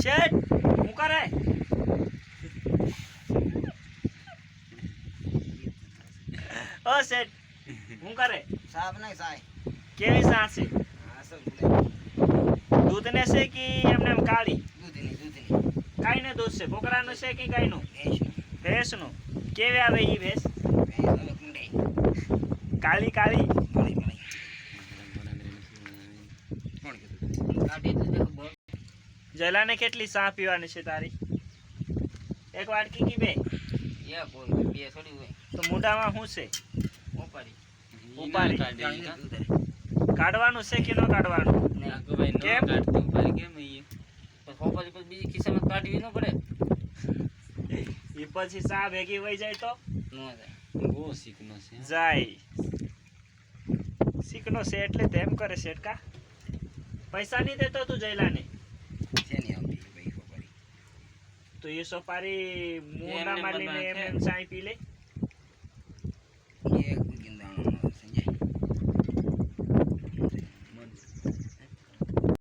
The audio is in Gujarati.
શેઠ હું કરે ઓ શેઠ હું કરે સાફ નહીં સાય કેવી સા છે હા સર દૂધ ને છે કે એમને એમ કાળી દૂધની કાઈ ને દૂધ છે બોકરાનું છે કે ગાયનું ભેંસનું કેવી આવે ઈ ભેંસ કાળી કાળી જલાને કેટલી સા પીવાની છે તારી એક વાટકી કી બે તો મોઢામાં શું છે ઉપાડી કાઢવાનું છે કે ન કાઢવાનું કેમ બીજી ખિસ્સામાં કાઢવી ન પડે એ પછી સા ભેગી વહી જાય તો ન જાય જાય શીખનો છે એટલે તેમ કરે શેઠ કા પૈસા નહીં દેતો તું જયલાને તો એ સોપારી મુંડા મારીને એમ સાઈ પી લે